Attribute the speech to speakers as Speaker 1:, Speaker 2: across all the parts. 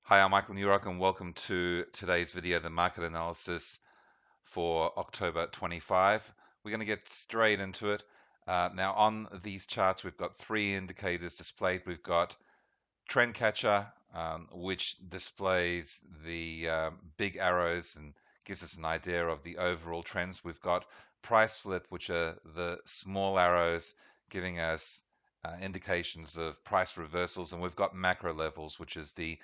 Speaker 1: Hi, I'm Michael Newrock, and welcome to today's video, the market analysis for October 25. We're going to get straight into it. Now, on these charts, we've got three indicators displayed. We've got Trend Catcher, which displays the big arrows and gives us an idea of the overall trends. We've got Price Slip, which are the small arrows giving us indications of price reversals, and we've got macro levels, which is the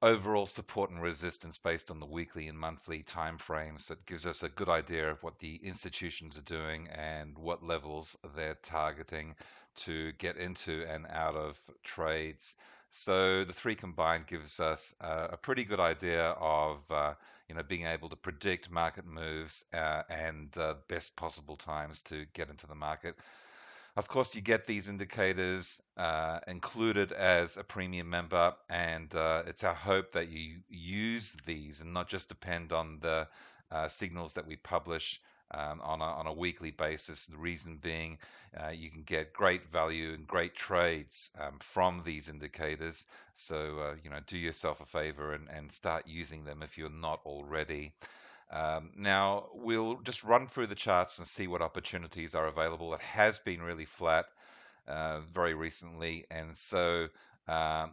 Speaker 1: overall support and resistance based on the weekly and monthly time frames. That gives us a good idea of what the institutions are doing and what levels they're targeting to get into and out of trades. So the three combined gives us a pretty good idea of being able to predict market moves and best possible times to get into the market. Of course, you get these indicators included as a premium member, and it's our hope that you use these and not just depend on the signals that we publish on a weekly basis. The reason being, you can get great value and great trades from these indicators. So, do yourself a favor and start using them if you're not already. Now, we'll just run through the charts and see what opportunities are available. It has been really flat very recently, and so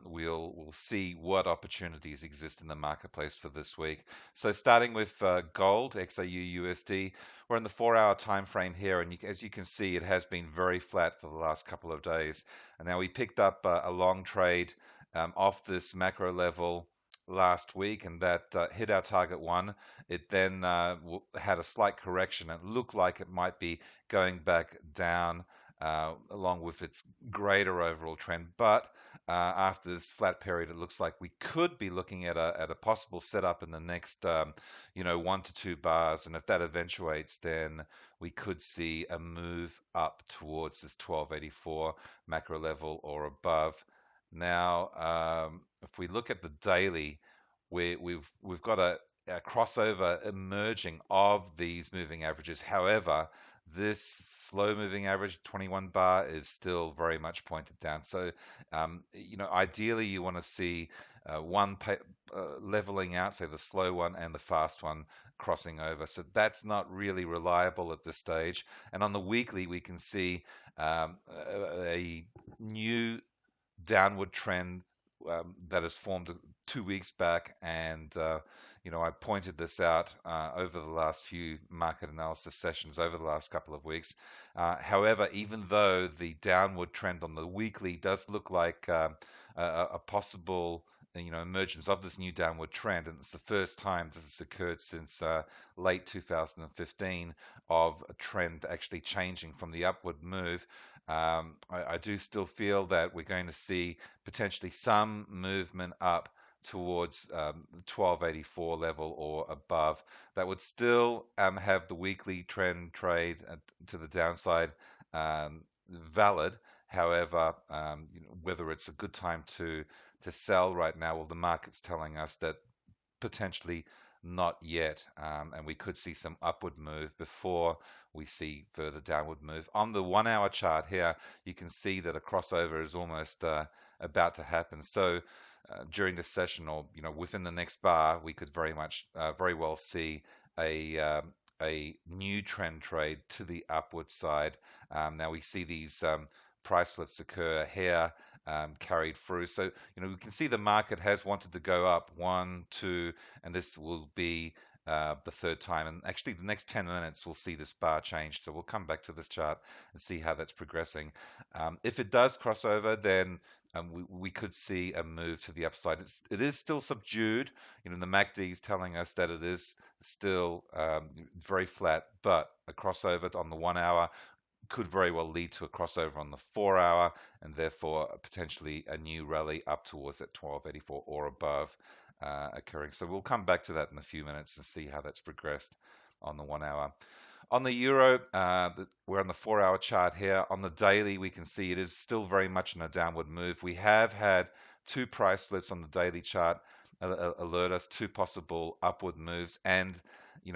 Speaker 1: we'll see what opportunities exist in the marketplace for this week. So starting with gold, XAU USD, we're in the 4-hour time frame here, and as you can see, it has been very flat for the last couple of days. And now we picked up a long trade off this macro level last week, and that hit our target one. It then had a slight correction. It looked like it might be going back down along with its greater overall trend. But after this flat period, it looks like we could be looking at a possible setup in the next 1 to 2 bars. And if that eventuates, then we could see a move up towards this 1284 macro level or above. Now, if we look at the daily, we've got a crossover emerging of these moving averages. However, this slow moving average 21 bar is still very much pointed down. So, ideally you want to see leveling out, say the slow one and the fast one crossing over. So that's not really reliable at this stage. And on the weekly, we can see a new downward trend that has formed 2 weeks back, and I pointed this out over the last few market analysis sessions over the last couple of weeks. However, even though the downward trend on the weekly does look like a possible emergence of this new downward trend, and it's the first time this has occurred since late 2015 of a trend actually changing from the upward move. I do still feel that we're going to see potentially some movement up towards the 1284 level or above. That would still have the weekly trend trade to the downside valid. However, whether it's a good time to sell right now, well, the market's telling us that potentially not yet, and we could see some upward move before we see further downward move. On the 1 hour chart here, you can see that a crossover is almost about to happen. So during this session, or within the next bar, we could very well see a new trend trade to the upward side. Now we see these price flips occur here, carried through. So, we can see the market has wanted to go up 1, 2, and this will be the third time. And actually, the next 10 minutes, we'll see this bar change. So we'll come back to this chart and see how that's progressing. If it does cross over, then we could see a move to the upside. It is still subdued. The MACD is telling us that it is still very flat, but a crossover on the 1 hour could very well lead to a crossover on the 4 hour, and therefore potentially a new rally up towards that 1284 or above occurring. So we'll come back to that in a few minutes and see how that's progressed on the 1 hour. On the euro, we're on the 4 hour chart here. On the daily, we can see it is still very much in a downward move. We have had two price slips on the daily chart alert us to possible upward moves, and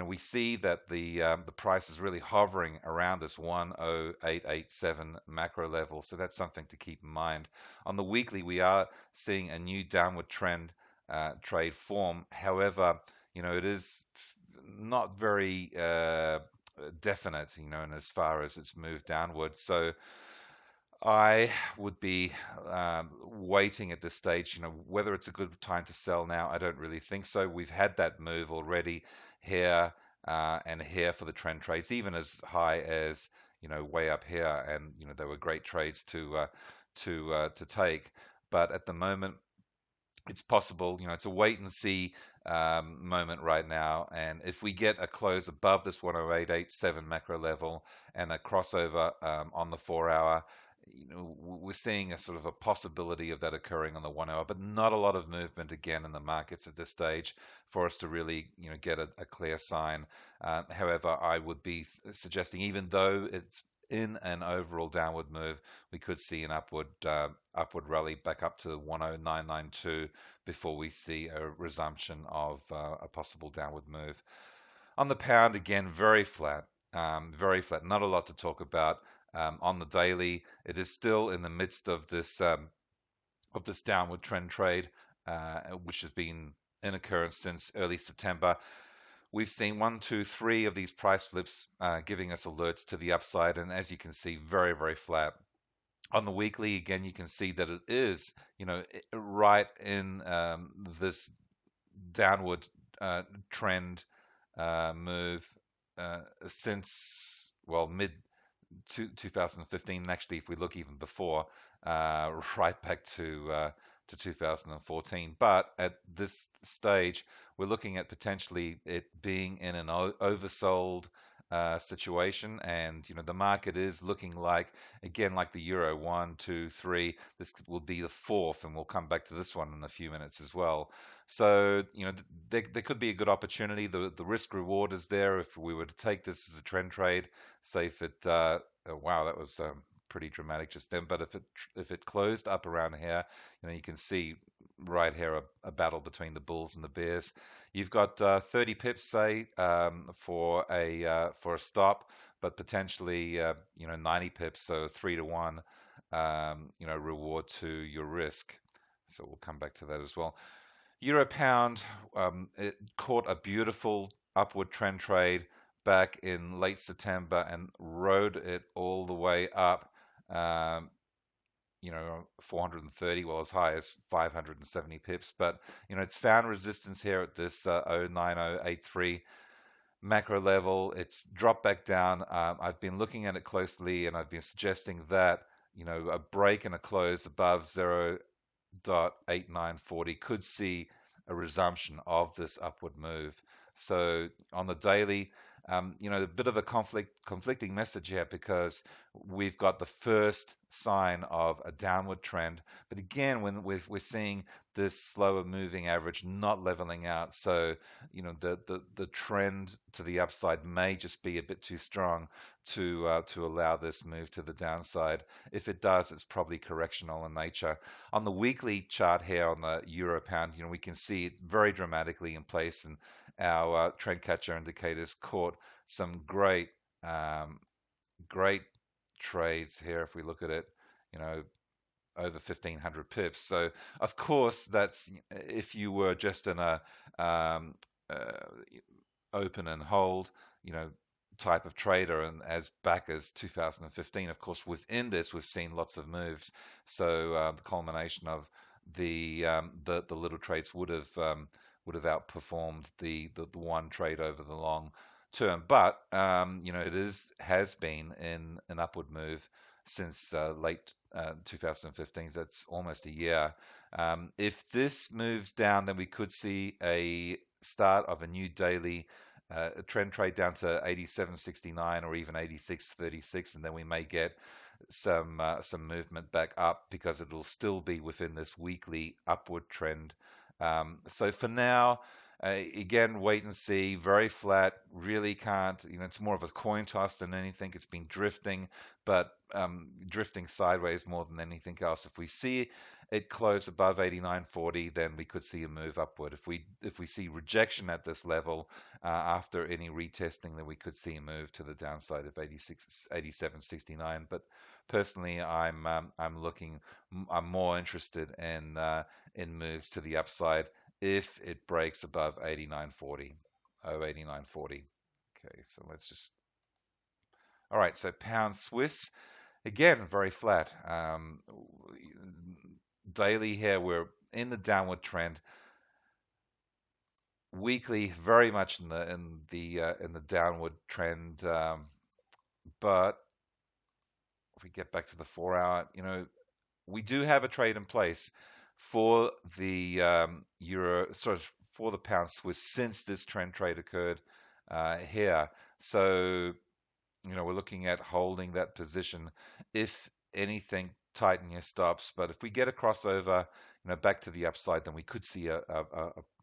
Speaker 1: we see that the price is really hovering around this 10887 macro level. So that's something to keep in mind. On the weekly, we are seeing a new downward trend trade form. However, it is not very definite, in as far as it's moved downward. So I would be waiting at this stage. Whether it's a good time to sell now, I don't really think so. We've had that move already here and here for the trend trades, even as high as way up here, and they were great trades to take. But at the moment, it's possible, it's a wait and see moment right now. And if we get a close above this 108.87 macro level and a crossover on the 4 hour, we're seeing a sort of a possibility of that occurring on the 1 hour, but not a lot of movement again in the markets at this stage for us to really, get a clear sign. However, I would be suggesting, even though it's in an overall downward move, we could see an upward rally back up to 109.92 before we see a resumption of a possible downward move. On the pound, again, very flat, very flat. Not a lot to talk about. On the daily, it is still in the midst of this downward trend trade, which has been in occurrence since early September. We've seen 1, 2, 3 of these price flips giving us alerts to the upside, and as you can see, very, very flat. On the weekly, again, you can see that it is, right in this downward trend move since, well, mid 2015. Actually, if we look even before, right back to 2014. But at this stage, we're looking at potentially it being in an oversold situation, and the market is looking like, again, like the euro, 1, 2, 3. This will be the fourth, and we'll come back to this one in a few minutes as well. So there could be a good opportunity. The risk reward is there if we were to take this as a trend trade. Say if it wow, that was pretty dramatic just then. But if it closed up around here, you can see right here a battle between the bulls and the bears. You've got 30 pips, say, for a stop, but potentially 90 pips, so 3 to 1, reward to your risk. So we'll come back to that as well. Euro pound, it caught a beautiful upward trend trade back in late September and rode it all the way up. 430, well, as high as 570 pips. But, it's found resistance here at this 09083 macro level. It's dropped back down. I've been looking at it closely, and I've been suggesting that, a break and a close above 0.8940 could see a resumption of this upward move. So on the daily, a bit of a conflicting message here, because we've got the first sign of a downward trend, but again, when we're seeing this slower moving average not leveling out, so the trend to the upside may just be a bit too strong to allow this move to the downside. If it does, it's probably correctional in nature. On the weekly chart here on the euro pound, we can see it very dramatically in place, and our trend catcher indicators caught some great trades here. If we look at it, over 1500 pips. So of course, that's if you were just in a open and hold, type of trader, and as back as 2015. Of course, within this, we've seen lots of moves. So the culmination of the little trades would have outperformed the one trade over the long term. But it has been in an upward move since late 2015. So that's almost a year. If this moves down, then we could see a start of a new daily trend trade down to 87.69 or even 86.36, and then we may get some movement back up, because it'll still be within this weekly upward trend. So for now, again, wait and see. Very flat. Really can't. It's more of a coin toss than anything. It's been drifting, but drifting sideways more than anything else. If we see it close above 89.40, then we could see a move upward. If we see rejection at this level after any retesting, then we could see a move to the downside of 87.69. But personally, I'm more interested in moves to the upside if it breaks above 89.40. Oh, 89.40. Okay, so let's just. All right, so pound Swiss, again, very flat. Daily here, we're in the downward trend. Weekly, very much in the downward trend. But if we get back to the 4 hour, we do have a trade in place for the euro, sort of for the pound Swiss since this trend trade occurred here. So, we're looking at holding that position. If anything, tighten your stops. But if we get a crossover, back to the upside, then we could see a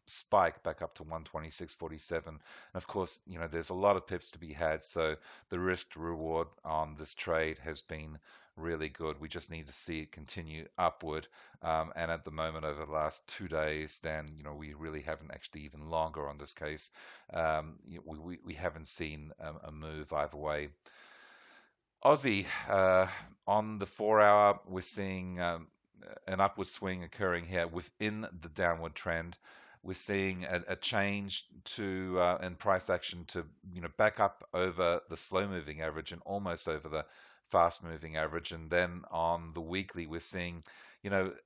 Speaker 1: spike back up to 126.47. And of course, there's a lot of pips to be had. So the risk to reward on this trade has been really good. We just need to see it continue upward. And at the moment, over the last 2 days, then, we really haven't actually even longer on this case. We haven't seen a move either way. Aussie, on the 4 hour, we're seeing an upward swing occurring here within the downward trend. We're seeing a change to in price action to back up over the slow moving average and almost over the fast moving average. And then on the weekly, we're seeing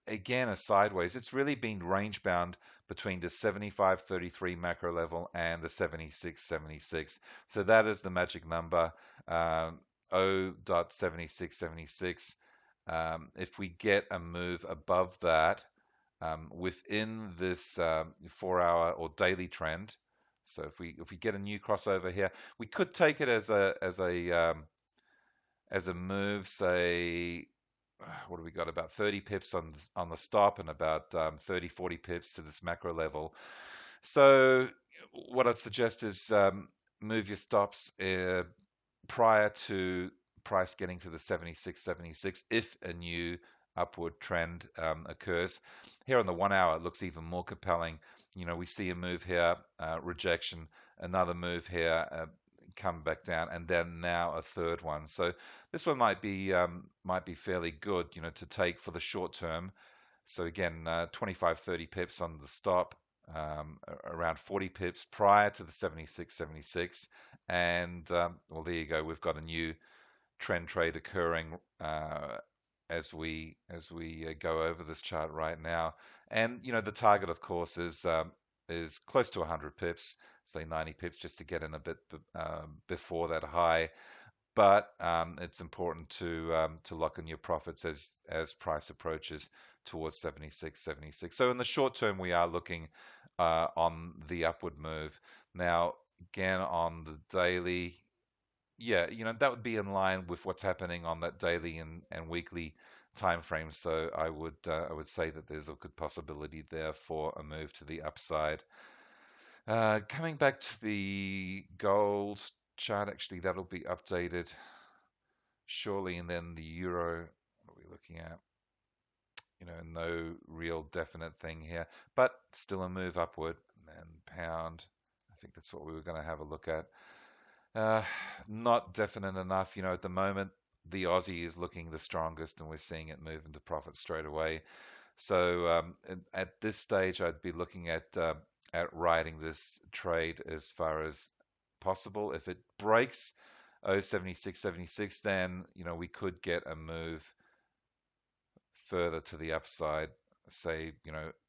Speaker 1: again a sideways. It's really been range bound between the 75.33 macro level and the 76.76. So that is the magic number. 0.7676. If we get a move above that within this 4 hour or daily trend, so if we get a new crossover here, we could take it as a move. Say, what do we got? About 30 pips on the stop and about 30-40 pips to this macro level. So what I'd suggest is move your stops prior to price getting to the 76.76 if a new upward trend occurs. Here on the 1 hour, it looks even more compelling. We see a move here, rejection, another move here, come back down, and then now a third one. So this one might be fairly good, to take for the short term. So again, 25-30 pips on the stop, around 40 pips prior to the 76.76, and well, there you go. We've got a new trend trade occurring as we go over this chart right now. And the target, of course, is close to 100 pips, say 90 pips, just to get in a bit before that high. But it's important to lock in your profits as price approaches towards 76.76. So in the short term, we are looking on the upward move. Now, again, on the daily, yeah, that would be in line with what's happening on that daily and weekly time frame. So I would say that there's a good possibility there for a move to the upside. Coming back to the gold chart, actually, that'll be updated shortly, and then the euro, what are we looking at? No real definite thing here, but still a move upward. And pound, I think that's what we were going to have a look at. Not definite enough. At the moment, the Aussie is looking the strongest, and we're seeing it move into profit straight away. So at this stage, I'd be looking at riding this trade as far as possible. If it breaks 0.7676, then we could get a move further to the upside, say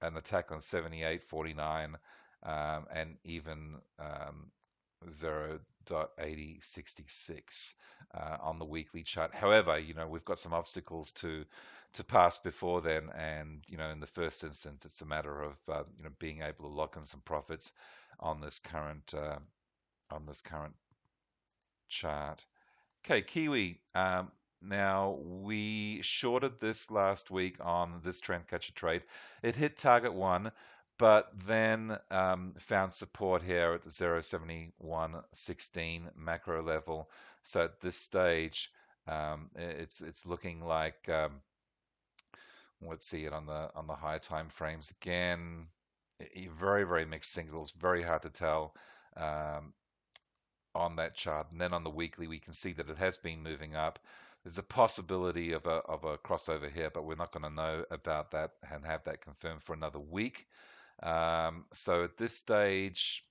Speaker 1: an attack on 78.49 and even 0.8066 on the weekly chart. However, we've got some obstacles to pass before then, and in the first instance, it's a matter of being able to lock in some profits on this current chart. Okay, Kiwi. Now, we shorted this last week on this trend catcher trade. It hit target 1, but then found support here at the 0.7116 macro level. So at this stage, it's looking like let's see it on the high time frames again. Very, very mixed signals, very hard to tell on that chart. And then on the weekly, we can see that it has been moving up. There's a possibility of a crossover here, but we're not going to know about that and have that confirmed for another week. So at this stage,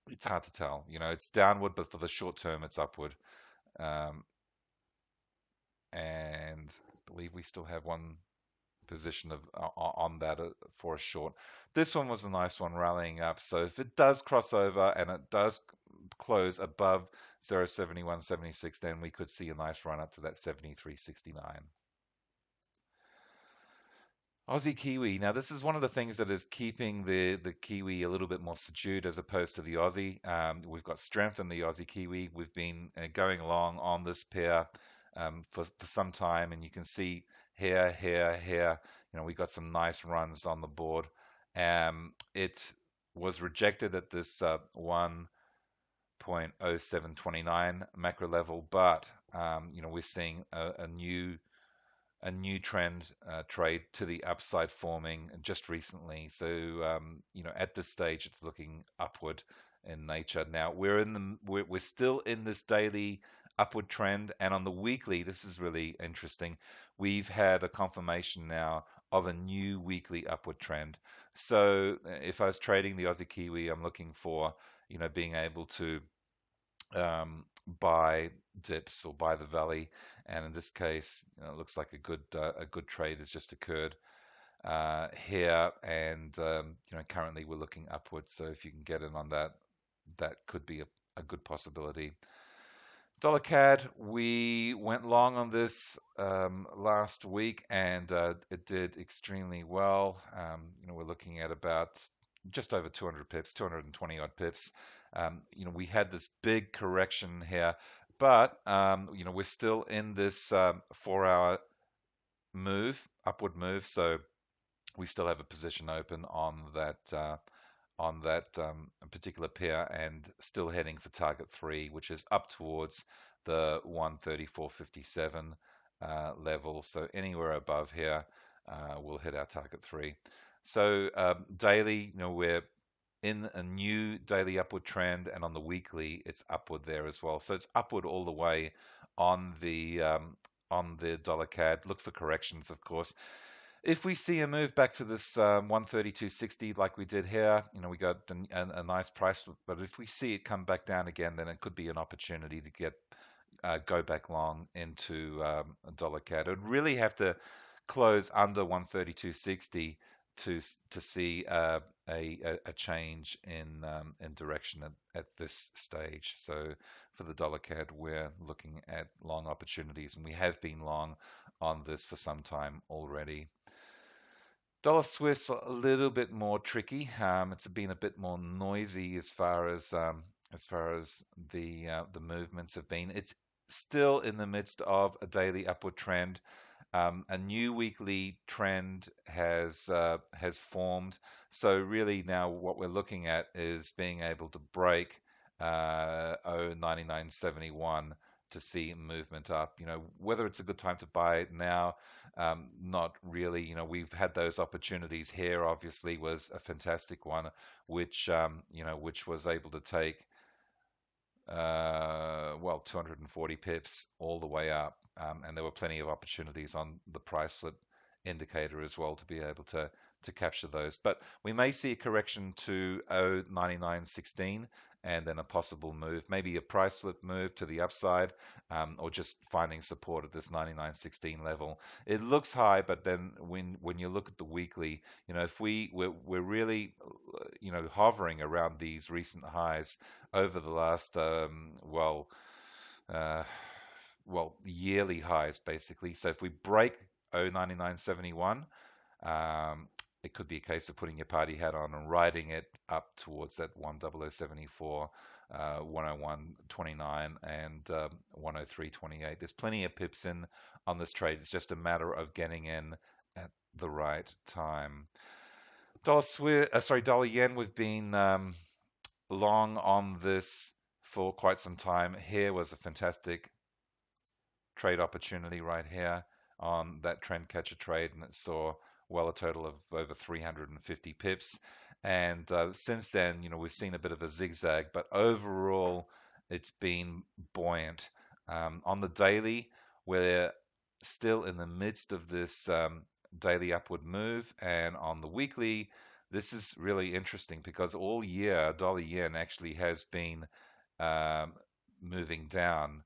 Speaker 1: it's hard to tell. It's downward, but for the short term, it's upward. Um, and I believe we still have one position on that for a short. This one was a nice one rallying up. So if it does cross over and it does close above 0.7176, then we could see a nice run up to that 73.69. Aussie Kiwi. Now, this is one of the things that is keeping the Kiwi a little bit more subdued as opposed to the Aussie. We've got strength in the Aussie Kiwi. We've been going along on this pair for some time, and you can see here, here, here. We got some nice runs on the board. It was rejected at this 1.0729 macro level, but we're seeing a new trend trade to the upside forming just recently. So, at this stage, it's looking upward in nature. Now we're still in this daily upward trend, and on the weekly, this is really interesting. We've had a confirmation now of a new weekly upward trend. So, if I was trading the Aussie Kiwi, I'm looking for, being able to buy dips or buy the valley, and in this case, it looks like a good trade has just occurred here, and currently we're looking upwards. So if you can get in on that, that could be a good possibility. Dollar CAD, we went long on this last week, and it did extremely well. We're looking at about just over 200 pips, 220 odd pips. We had this big correction here, but we're still in this 4-hour move, upward move. So we still have a position open on that particular pair, and still heading for target 3, which is up towards the 134.57 level. So anywhere above here, we'll hit our target 3. So daily, we're in a new daily upward trend, and on the weekly, it's upward there as well. So it's upward all the way on the dollar CAD. Look for corrections, of course. If we see a move back to this 132.60 like we did here, we got a nice price. But if we see it come back down again, then it could be an opportunity to go back long into a dollar CAD. It would really have to close under 132.60 to see a change in direction at this stage. So for the dollar CAD, we're looking at long opportunities, and we have been long on this for some time already. Dollar Swiss a little bit more tricky. It's been a bit more noisy as far as the movements have been. It's still in the midst of a daily upward trend. A new weekly trend has formed. So really now what we're looking at is being able to break 0.9971 to see movement up. Whether it's a good time to buy now, not really. We've had those opportunities here. Obviously, was a fantastic one, which was able to take 240 pips all the way up, and there were plenty of opportunities on the price flip indicator as well to be able to capture those. But we may see a correction to 0.9916 and then a possible move, maybe a price flip move to the upside, or just finding support at this 99.16 level. It looks high, but then when you look at the weekly, if we're really hovering around these recent highs over the last yearly highs basically. So if we break 0.9971, it could be a case of putting your party hat on and riding it up towards that 10074, 101.29, and 103.28. There's plenty of pips in on this trade. It's just a matter of getting in at the right time. Dollar yen, we've been long on this for quite some time. Here was a fantastic trade opportunity right here on that trend catcher trade, and it saw a total of over 350 pips. And since then, we've seen a bit of a zigzag, but overall, it's been buoyant. On the daily, we're still in the midst of this daily upward move, and on the weekly, this is really interesting because all year dollar yen actually has been um, moving down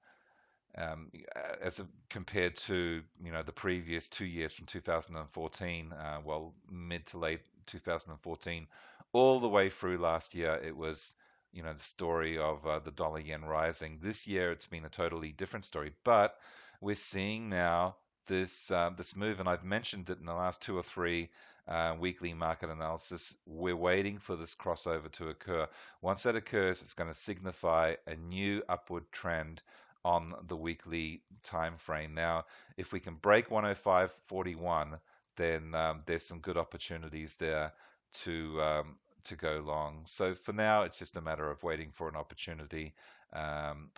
Speaker 1: as compared to the previous 2 years from 2014, well, mid to late 2014, all the way through last year. It was the story of the dollar yen rising. This year, it's been a totally different story, but we're seeing now this move, and I've mentioned it in the last two or three weekly market analysis. We're waiting for this crossover to occur. Once that occurs, it's going to signify a new upward trend on the weekly time frame. Now, if we can break 105.41, then there's some good opportunities there to go long. So for now, it's just a matter of waiting for an opportunity, um,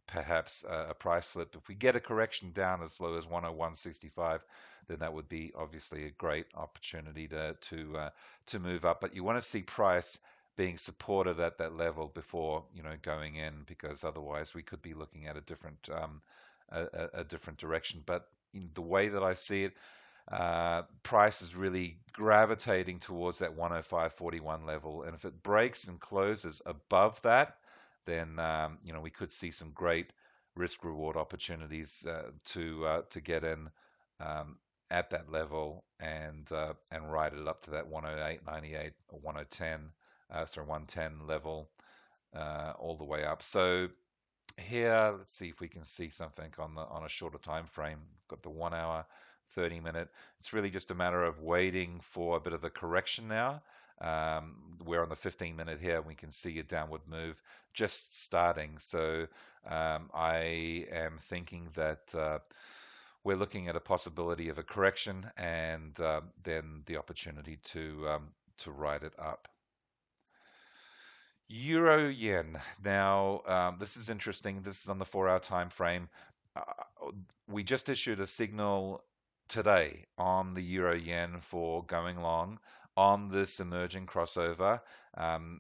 Speaker 1: perhaps a price slip. If we get a correction down as low as 101.65, then that would be obviously a great opportunity to move up. But you want to see price being supported at that level before going in, because otherwise we could be looking at a different a different direction. But the way that I see it, price is really gravitating towards that 105.41 level, and if it breaks and closes above that, then we could see some great risk reward opportunities to get in at that level and ride it up to that 108.98 or 110, sorry, 110 level all the way up. So here, let's see if we can see something on a shorter time frame. We've got the 1 hour, 30 minute. It's really just a matter of waiting for a bit of a correction now. We're on the 15 minute here, and we can see a downward move just starting. So I am thinking that we're looking at a possibility of a correction, and then the opportunity to ride it up. Euro yen. Now, this is interesting. This is on the 4 hour time frame. Uh, we just issued a signal today on the euro yen for going long on this emerging crossover.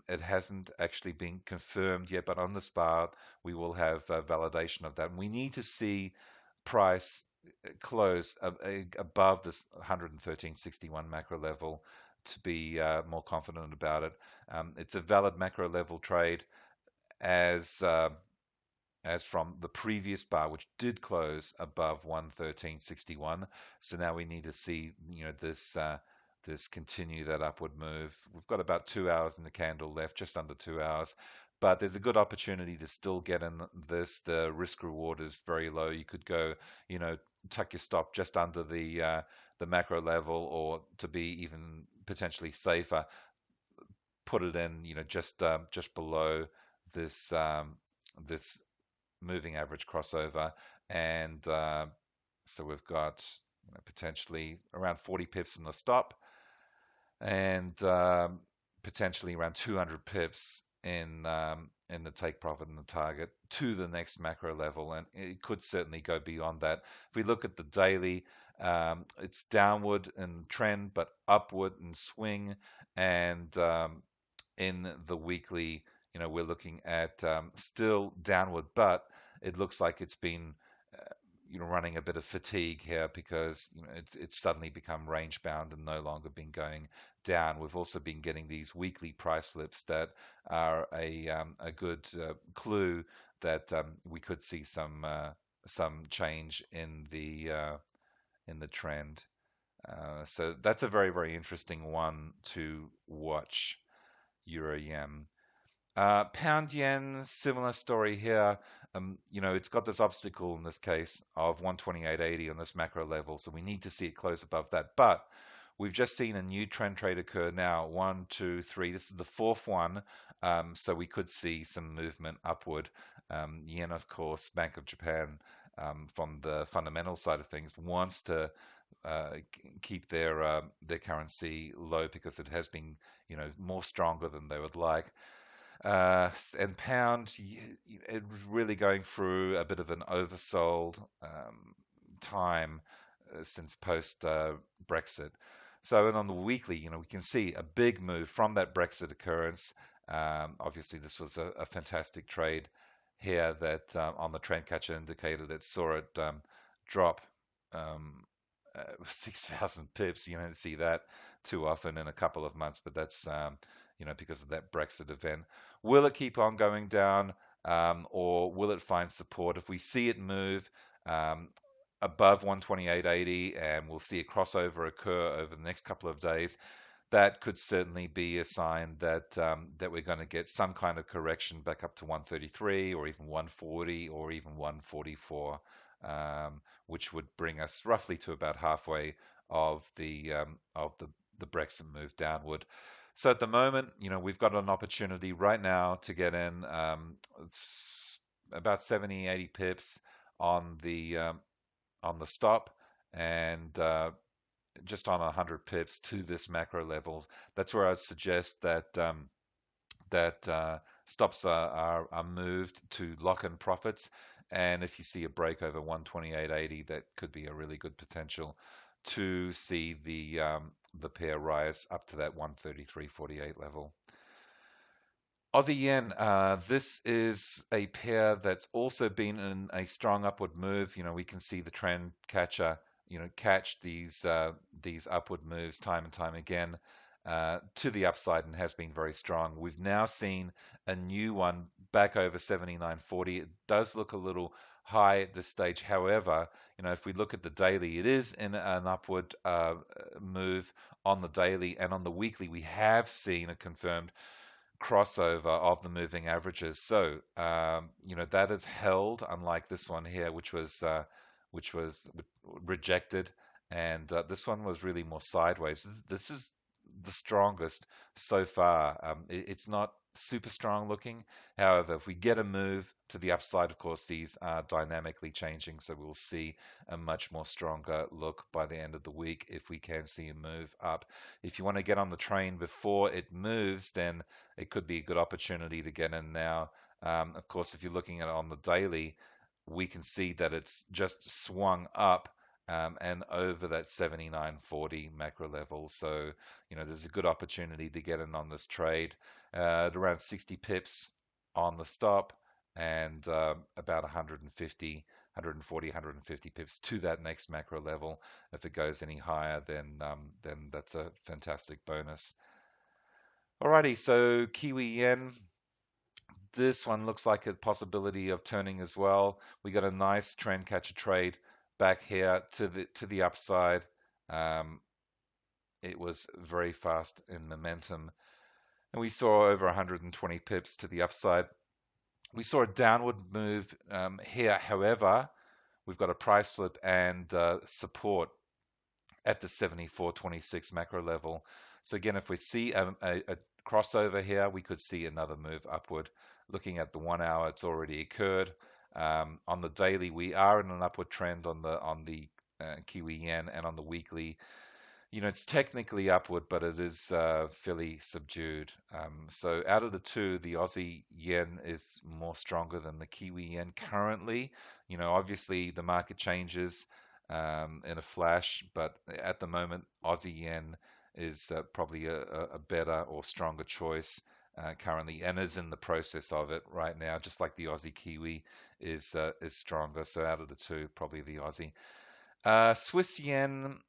Speaker 1: It hasn't actually been confirmed yet, but on the spot, we will have validation of that. And we need to see price close above this 113.61 macro level to be more confident about it. It's a valid macro level trade as as from the previous bar, which did close above 113.61. So now we need to see this continue that upward move. We've got about 2 hours in the candle left, just under 2 hours. But there's a good opportunity to still get in this. The risk reward is very low. You could go, tuck your stop just under the macro level, or to be even potentially safer, put it in, just below this moving average crossover, and so we've got potentially around 40 pips in the stop, and potentially around 200 pips in the take profit and the target to the next macro level, and it could certainly go beyond that. If we look at the daily, it's downward in trend but upward in swing, and in the weekly, we're looking at still downward, but it looks like it's been running a bit of fatigue here, because it's suddenly become range bound and no longer been going down. We've also been getting these weekly price flips that are a good clue that we could see some change in the trend. So that's a very, very interesting one to watch. Euro yen. Pound yen, similar story here. It's got this obstacle in this case of 128.80 on this macro level, so we need to see it close above that. But we've just seen a new trend trade occur now. One, two, three. This is the fourth one, so we could see some movement upward. Yen, of course, Bank of Japan, from the fundamental side of things, wants to keep their currency low because it has been more stronger than they would like. And pound, it's really going through a bit of an oversold time since post Brexit. So, and on the weekly, we can see a big move from that Brexit occurrence. Obviously, this was a fantastic trade here that on the trend catcher indicator that saw it drop 6,000 pips. You don't see that too often in a couple of months, but that's because of that Brexit event. Will it keep on going down, or will it find support? If we see it move um, above 128.80, and we'll see a crossover occur over the next couple of days, that could certainly be a sign that we're going to get some kind of correction back up to 133 or even 140 or even 144, which would bring us roughly to about halfway of the Brexit move downward. So at the moment, we've got an opportunity right now to get in it's about 70, 80 pips on the stop, and just on 100 pips to this macro levels. That's where I'd suggest that stops are moved to lock in profits. And if you see a break over 128.80, that could be a really good potential to see the pair rise up to that 133.48 level. Aussie yen, this is a pair that's also been in a strong upward move. We can see the trend catcher, catch these upward moves time and time again to the upside, and has been very strong. We've now seen a new one back over 79.40. It does look a little high at this stage. However, if we look at the daily, it is in an upward move on the daily, and on the weekly, we have seen a confirmed crossover of the moving averages. So, that is held, unlike this one here, which was rejected, and this one was really more sideways. This is the strongest so far. It's not super strong looking. However, if we get a move to the upside, of course, these are dynamically changing, so we'll see a much more stronger look by the end of the week if we can see a move up. If you want to get on the train before it moves, then it could be a good opportunity to get in now. Of course, if you're looking at it on the daily, we can see that it's just swung up and over that 79.40 macro level. So, there's a good opportunity to get in on this trade at around 60 pips on the stop, and about 140, 150 pips to that next macro level. If it goes any higher, then that's a fantastic bonus. Alrighty, so Kiwi yen. This one looks like a possibility of turning as well. We got a nice trend catcher trade back here to the upside. Um, it was very fast in momentum, and we saw over 120 pips to the upside. We saw a downward move here. However, we've got a price flip and support at the 74.26 macro level. So again, if we see a crossover here, we could see another move upward. Looking at the 1 hour, it's already occurred. On the daily, we are in an upward trend on the Kiwi yen, and on the weekly, it's technically upward, but it is fairly subdued. So out of the two, the Aussie yen is more stronger than the Kiwi yen currently. Obviously the market changes in a flash, but at the moment, Aussie yen is probably a better or stronger choice currently, and is in the process of it right now, just like the Aussie Kiwi is stronger. So out of the two, probably the Aussie. Swiss yen,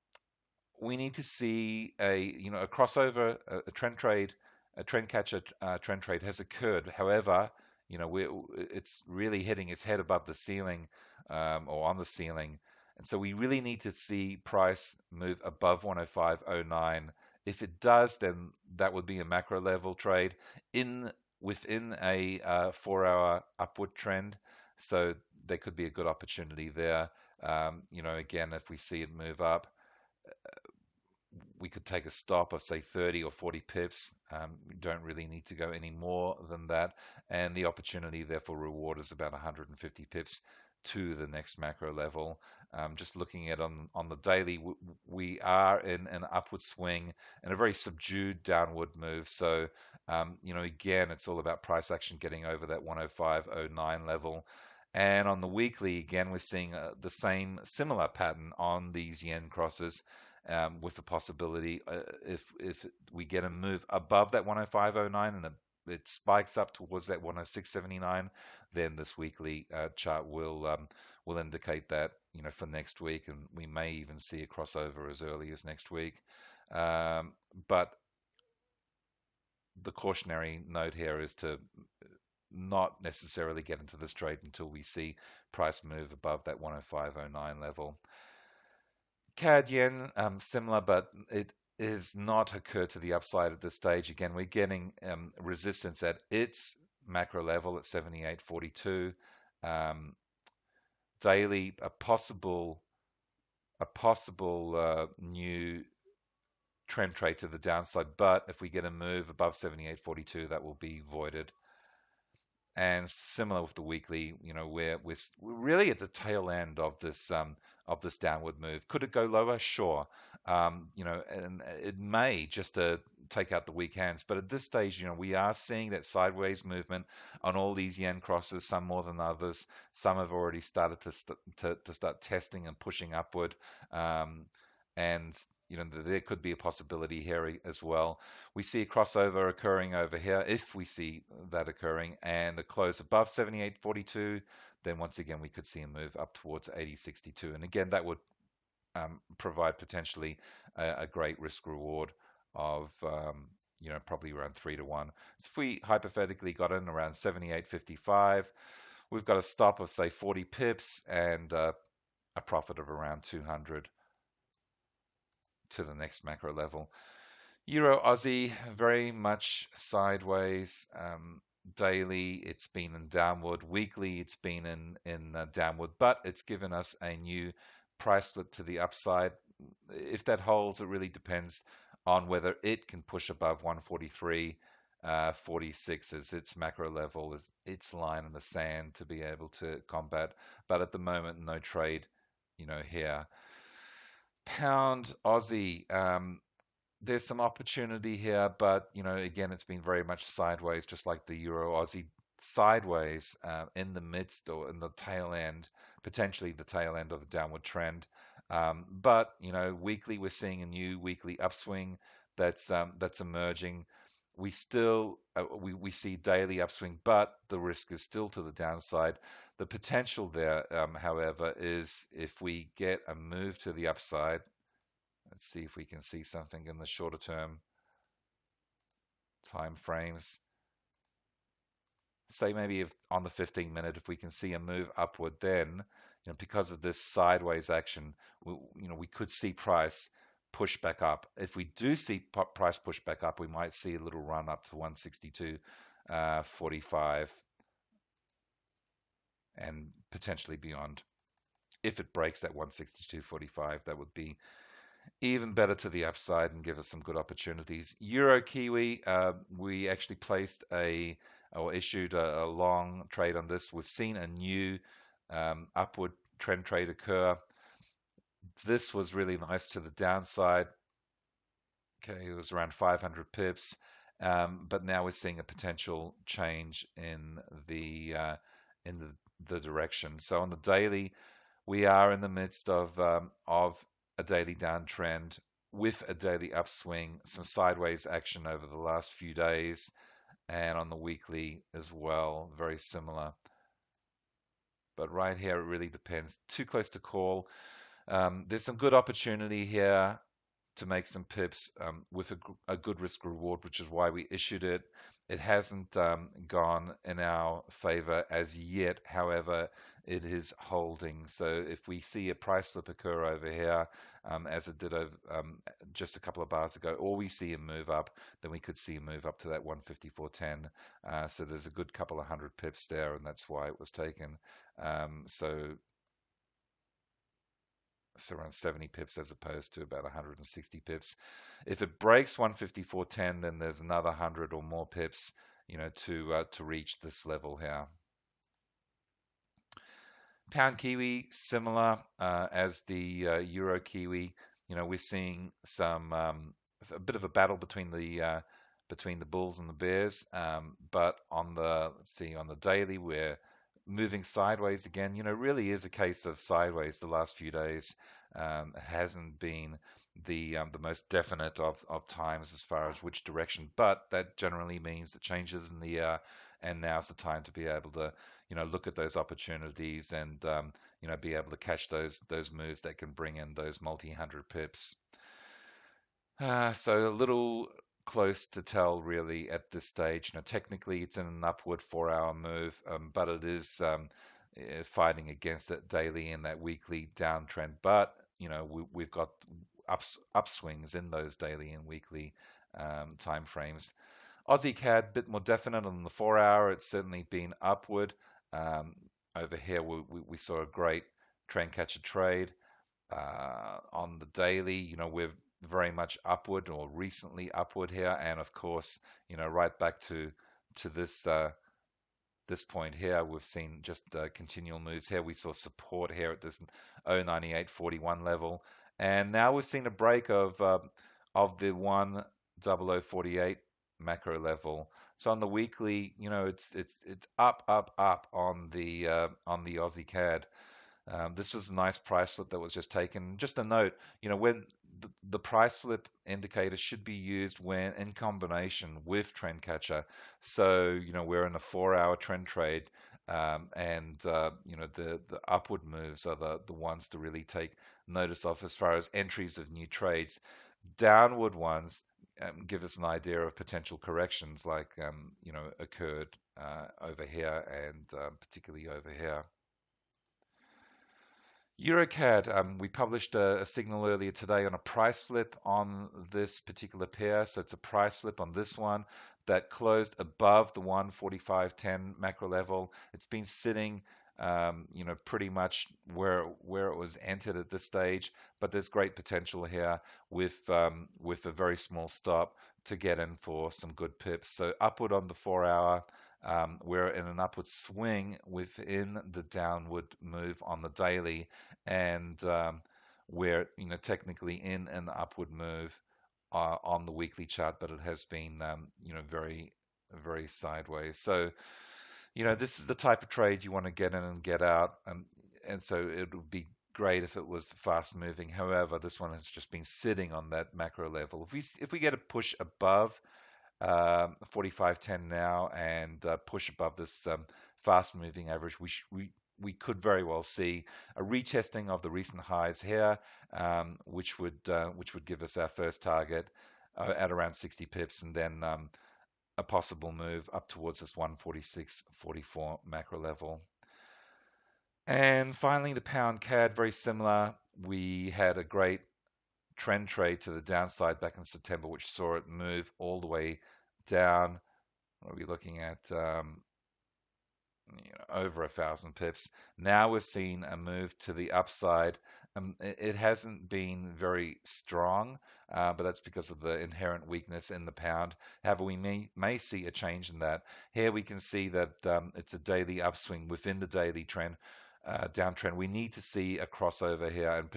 Speaker 1: we need to see a crossover, a trend trade, a trend catcher trend trade has occurred. However, it's really hitting its head above the ceiling, or on the ceiling, and so we really need to see price move above 105.09. If it does, then that would be a macro level trade within a 4-hour upward trend. So there could be a good opportunity there. Again, if we see it move up, we could take a stop of say 30 or 40 pips. We don't really need to go any more than that, and the opportunity there for reward is about 150 pips to the next macro level. Just looking at on the daily, we are in an upward swing and a very subdued downward move. So again, it's all about price action getting over that 105.09 level. And on the weekly, again, we're seeing the same similar pattern on these yen crosses, with the possibility, if we get a move above that 105.09 and a it spikes up towards that 106.79, then this weekly chart will indicate that, for next week, and we may even see a crossover as early as next week. But the cautionary note here is to not necessarily get into this trade until we see price move above that 105.09 level. CAD yen, similar, but it is not occurred to the upside at this stage. Again, we're getting resistance at its macro level at 78.42. Daily, a possible new trend trade to the downside, but if we get a move above 78.42, that will be voided. And similar with the weekly, we're really at the tail end of this downward move. Could it go lower? Sure. And it may just take out the weak hands. But at this stage, we are seeing that sideways movement on all these yen crosses, some more than others. Some have already started to start testing and pushing upward. And there could be a possibility here as well. We see a crossover occurring over here, if we see that occurring, and a close above 78.42, then once again we could see a move up towards 80.62. And again, that would provide potentially a great risk reward of probably around 3 to 1. So if we hypothetically got in around 78.55, we've got a stop of say 40 pips and a profit of around 200 to the next macro level. Euro Aussie, very much sideways. Daily, it's been in downward. Weekly, it's been in downward, but it's given us a new price slip to the upside. If that holds, it really depends on whether it can push above 143.46 as its macro level, as its line in the sand to be able to combat. But at the moment, no trade, here. Pound Aussie, there's some opportunity here, but again, it's been very much sideways, just like the Euro Aussie, sideways in the midst or in the tail end, potentially the tail end of the downward trend. But weekly, we're seeing a new weekly upswing that's emerging. We still we see daily upswing, but the risk is still to the downside. The potential there, however, is if we get a move to the upside. Let's see if we can see something in the shorter term time frames. Say maybe if on the 15-minute, if we can see a move upward, then because of this sideways action, we could see price push back up. If we do see price push back up, we might see a little run up to 162.45 and potentially beyond. If it breaks that 162.45, that would be even better to the upside and give us some good opportunities. Euro Kiwi, we actually placed or issued a long trade on this. We've seen a new upward trend trade occur. This was really nice to the downside. Okay, it was around 500 pips, but now we're seeing a potential change in the direction. So on the daily, we are in the midst of a daily downtrend with a daily upswing, some sideways action over the last few days, and on the weekly as well, very similar. But right here, it really depends. Too close to call. There's some good opportunity here to make some pips with a good risk reward, which is why we issued it. It hasn't gone in our favor as yet. However, it is holding. So if we see a price slip occur over here, as it did just a couple of bars ago, or we see a move up, then we could see a move up to that 154.10. So there's a good couple of hundred pips there, and that's why it was taken. So around 70 pips as opposed to about 160 pips. If it breaks 154.10, then there's another 100 or more pips, to reach this level here. Pound Kiwi, similar as the Euro Kiwi. We're seeing a bit of a battle between the bulls and the bears. But on the daily, we're moving sideways again. Really is a case of sideways the last few days. It hasn't been the most definite of times as far as which direction, but that generally means that changes in the year, and now's the time to be able to, look at those opportunities and be able to catch those moves that can bring in those multi-hundred pips. So a little close to tell really at this stage. Technically it's in an upward 4-hour move, but it is fighting against it daily in that weekly downtrend. But we've got upswings in those daily and weekly time frames. Aussie CAD, bit more definite on the 4-hour. It's certainly been upward. Um, Over here, we saw a great trend catcher trade. On the daily, we're very much upward or recently upward here, and of course, right back to this point here, we've seen just continual moves here. We saw support here at this 098.41 level, and now we've seen a break of the 10048 macro level. So on the weekly, it's up on the Aussie CAD. This was a nice price flip that was just taken. Just a note, when the price flip indicator should be used when in combination with trend catcher. So, we're in a 4-hour trend trade, and the upward moves are the ones to really take notice of as far as entries of new trades. Downward ones give us an idea of potential corrections like occurred over here and particularly over here. EuroCAD, we published a signal earlier today on a price flip on this particular pair. So it's a price flip on this one that closed above the 145.10 macro level. It's been sitting, pretty much where it was entered at this stage, but there's great potential here with a very small stop to get in for some good pips. So upward on the 4-hour. We're in an upward swing within the downward move on the daily, and we're technically in an upward move on the weekly chart, but it has been very very sideways. So this is the type of trade you want to get in and get out, and so it would be great if it was fast moving. However, this one has just been sitting on that macro level. If we get a push above 45.10 now and push above this fast moving average, we could very well see a retesting of the recent highs here, which would give us our first target at around 60 pips, and then a possible move up towards this 146.44 macro level. And finally, the pound CAD, very similar. We had a great trend trade to the downside back in September, which saw it move all the way down. What are we looking at? Over 1,000 pips. Now we've seen a move to the upside. It hasn't been very strong, but that's because of the inherent weakness in the pound. However, we may see a change in that. Here we can see that it's a daily upswing within the daily trend. Downtrend. We need to see a crossover here and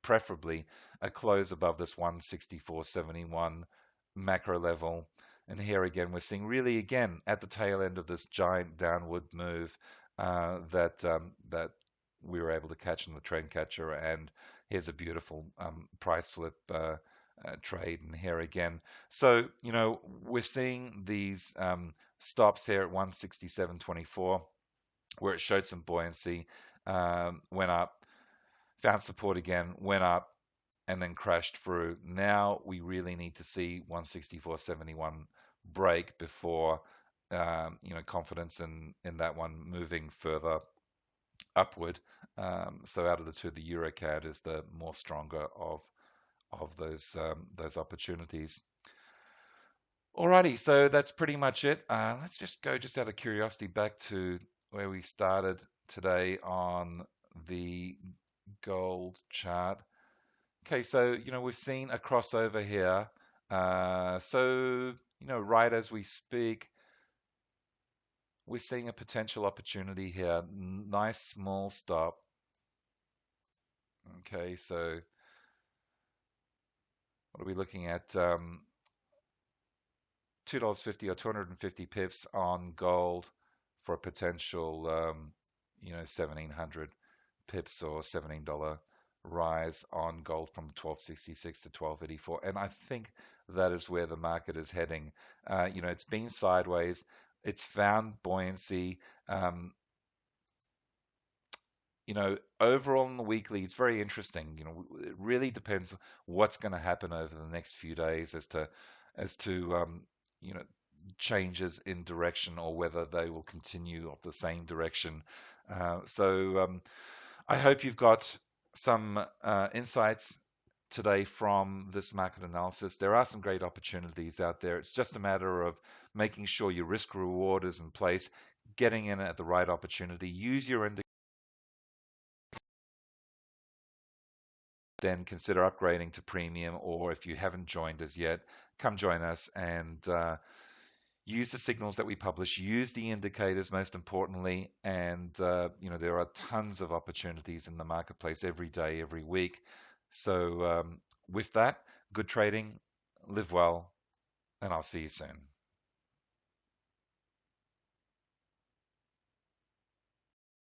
Speaker 1: preferably a close above this 164.71 macro level. And here again, we're seeing really again at the tail end of this giant downward move that we were able to catch in the trend catcher. And here's a beautiful price flip trade. And here again, so we're seeing these stops here at 167.24. Where it showed some buoyancy, went up, found support again, went up, and then crashed through. Now we really need to see 164.71 break before confidence in that one moving further upward. So out of the two, the EuroCAD is the more stronger of those opportunities. Alrighty, so that's pretty much it. Let's just go, just out of curiosity, back to where we started today on the gold chart. Okay, so we've seen a crossover here. So right as we speak, we're seeing a potential opportunity here. Nice small stop. Okay, so what are we looking at? $2.50 or 250 pips on gold for a potential 1,700 pips or $17 rise on gold from 1266 to 1284. And I think that is where the market is heading. It's been sideways, it's found buoyancy. Um, Overall in the weekly, it's very interesting. It really depends what's going to happen over the next few days as to you know, changes in direction or whether they will continue of the same direction. So I hope you've got some insights today from this market analysis. There are some great opportunities out there. It's just a matter of making sure your risk reward is in place, getting in at the right opportunity, use your indicator, then consider upgrading to premium, or if you haven't joined us yet, come join us and use the signals that we publish, use the indicators most importantly, and there are tons of opportunities in the marketplace every day, every week. So with that, good trading, live well, and I'll see you soon.